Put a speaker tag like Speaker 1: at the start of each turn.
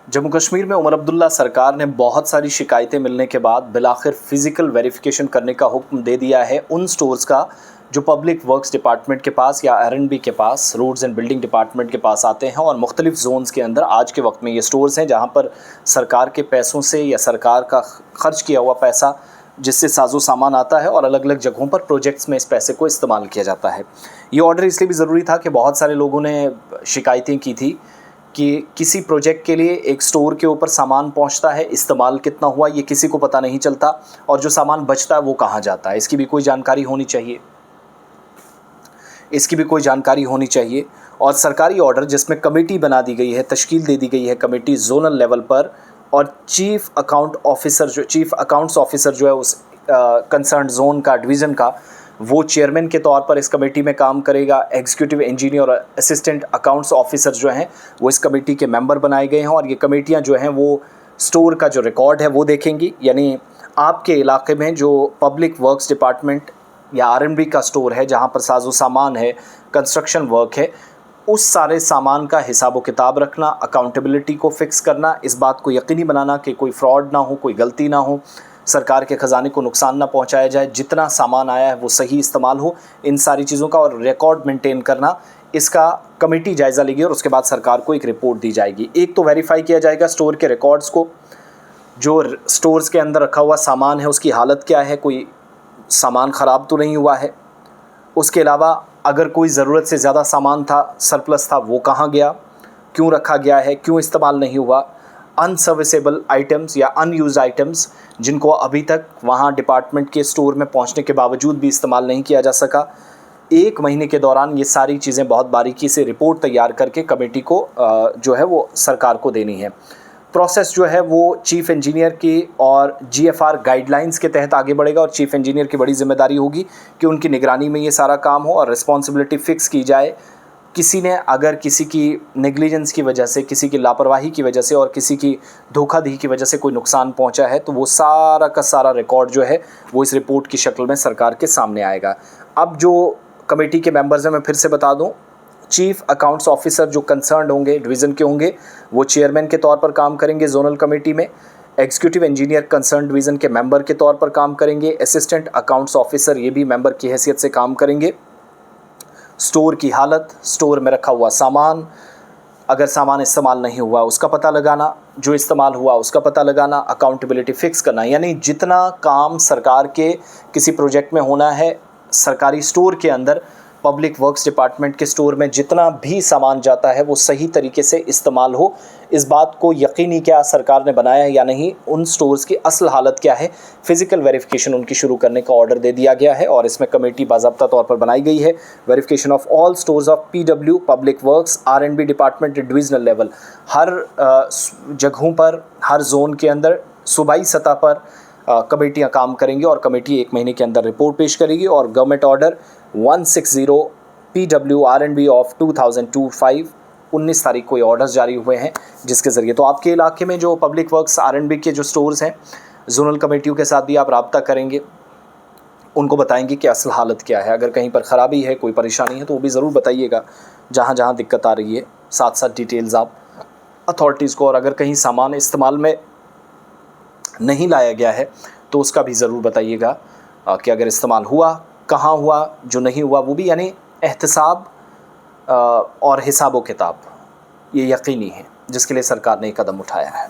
Speaker 1: जम्मू कश्मीर में उमर अब्दुल्ला सरकार ने बहुत सारी शिकायतें मिलने के बाद बिलाखिर फ़िज़िकल वेरिफिकेशन करने का हुक्म दे दिया है उन स्टोर्स का जो पब्लिक वर्क्स डिपार्टमेंट के पास या R&B के पास, रोड्स एंड बिल्डिंग डिपार्टमेंट के पास आते हैं। और मुख्तलिफ जोन्स के अंदर आज के वक्त में ये स्टोर्स हैं जहाँ पर सरकार के पैसों से या सरकार का खर्च किया हुआ पैसा जिससे साजो सामान आता है और अलग अलग जगहों पर प्रोजेक्ट्स में इस पैसे को इस्तेमाल किया जाता है। ये ऑर्डर इसलिए भी ज़रूरी था कि बहुत सारे लोगों ने शिकायतें की थी कि किसी प्रोजेक्ट के लिए एक स्टोर के ऊपर सामान पहुंचता है, इस्तेमाल कितना हुआ ये किसी को पता नहीं चलता, और जो सामान बचता है वो कहाँ जाता है इसकी भी कोई जानकारी होनी चाहिए। और सरकारी ऑर्डर जिसमें कमेटी बना दी गई है, तश्कील दे दी गई है कमेटी जोनल लेवल पर, और चीफ़ अकाउंट्स ऑफिसर जो है उस कंसर्न जोन का, डिवीज़न का, वो चेयरमैन के तौर पर इस कमेटी में काम करेगा। एग्जीक्यूटिव इंजीनियर और असिस्टेंट अकाउंट्स ऑफिसर जो हैं वो इस कमेटी के मेंबर बनाए गए हैं। और ये कमेटियां जो हैं वो स्टोर का जो रिकॉर्ड है वो देखेंगी, यानी आपके इलाके में जो पब्लिक वर्क्स डिपार्टमेंट या R&B का स्टोर है जहां पर साजो सामान है, कंस्ट्रक्शन वर्क है, उस सारे सामान का हिसाब व किताब रखना, अकाउंटेबिलिटी को फ़िक्स करना, इस बात को यकीनी बनाना कि कोई फ्रॉड ना हो, कोई गलती ना हो, सरकार के ख़जाने को नुकसान ना पहुंचाया जाए, जितना सामान आया है वो सही इस्तेमाल हो, इन सारी चीज़ों का और रिकॉर्ड मेंटेन करना, इसका कमेटी जायज़ा लेगी और उसके बाद सरकार को एक रिपोर्ट दी जाएगी। एक तो वेरीफाई किया जाएगा स्टोर के रिकॉर्ड्स को, जो स्टोर्स के अंदर रखा हुआ सामान है उसकी हालत क्या है, कोई सामान ख़राब तो नहीं हुआ है। उसके अलावा अगर कोई ज़रूरत से ज़्यादा सामान था, सरप्लस था, वो कहाँ गया, क्यों रखा गया है, क्यों इस्तेमाल नहीं हुआ। अनसर्विसेबल आइटम्स या अनयूज आइटम्स जिनको अभी तक वहाँ डिपार्टमेंट के स्टोर में पहुँचने के बावजूद भी इस्तेमाल नहीं किया जा सका। 1 महीने के दौरान ये सारी चीज़ें बहुत बारीकी से रिपोर्ट तैयार करके कमेटी को जो है वो सरकार को देनी है। प्रोसेस जो है वो चीफ़ इंजीनियर की और GFR गाइडलाइंस के तहत आगे बढ़ेगा और चीफ़ इंजीनियर की बड़ी जिम्मेदारी होगी कि उनकी निगरानी में ये सारा काम हो और रिस्पॉन्सिबिलिटी फ़िक्स की जाए। किसी ने अगर किसी की नेग्लिजेंस की वजह से, किसी की लापरवाही की वजह से और किसी की धोखाधड़ी की वजह से कोई नुकसान पहुंचा है तो वो सारा का सारा रिकॉर्ड जो है वो इस रिपोर्ट की शक्ल में सरकार के सामने आएगा। अब जो कमेटी के मेंबर्स हैं मैं फिर से बता दूं, चीफ़ अकाउंट्स ऑफिसर जो कंसर्न होंगे, डिवीज़न के होंगे, वो चेयरमैन के तौर पर काम करेंगे जोनल कमेटी में। एग्जीक्यूटिव इंजीनियर कंसर्न डिवीज़न के मेंबर के तौर पर काम करेंगे। असिस्टेंट अकाउंट्स ऑफिसर ये भी मेंबर की हैसियत से काम करेंगे। स्टोर की हालत, स्टोर में रखा हुआ सामान, अगर सामान इस्तेमाल नहीं हुआ उसका पता लगाना, जो इस्तेमाल हुआ उसका पता लगाना, अकाउंटेबिलिटी फ़िक्स करना, यानी जितना काम सरकार के किसी प्रोजेक्ट में होना है, सरकारी स्टोर के अंदर पब्लिक वर्क्स डिपार्टमेंट के स्टोर में जितना भी सामान जाता है वो सही तरीके से इस्तेमाल हो, इस बात को यकीनी क्या सरकार ने बनाया है या नहीं, उन स्टोर्स की असल हालत क्या है, फ़िज़िकल वेरिफिकेशन उनकी शुरू करने का ऑर्डर दे दिया गया है। और इसमें कमेटी बाज़ाब्ता तौर पर बनाई गई है। Verification of all stores of PW public works R&B department divisional level, हर जगहों पर, हर जोन के अंदर सूबाई सतह पर कमेटियाँ काम करेंगी और कमेटी 1 महीने के अंदर रिपोर्ट पेश करेगी। और government order 160 PW R&B of 2025 19 तारीख को ये ऑर्डर्स जारी हुए हैं, जिसके ज़रिए तो आपके इलाके में जो पब्लिक वर्क्स R&B के जो स्टोर्स हैं, जोनल कमेटियों के साथ भी आप रब्ता करेंगे, उनको बताएंगे कि असल हालत क्या है। अगर कहीं पर ख़राबी है, कोई परेशानी है तो वो भी ज़रूर बताइएगा जहाँ जहाँ दिक्कत आ रही है, साथ साथ डिटेल्स आप अथॉरिटीज़ को। और अगर कहीं सामान इस्तेमाल में नहीं लाया गया है तो उसका भी ज़रूर बताइएगा कि अगर इस्तेमाल हुआ, कहाँ हुआ, जो नहीं हुआ वो भी, यानी एहतसाब और हिसाब व किताब ये यकीनी है, जिसके लिए सरकार ने कदम उठाया है।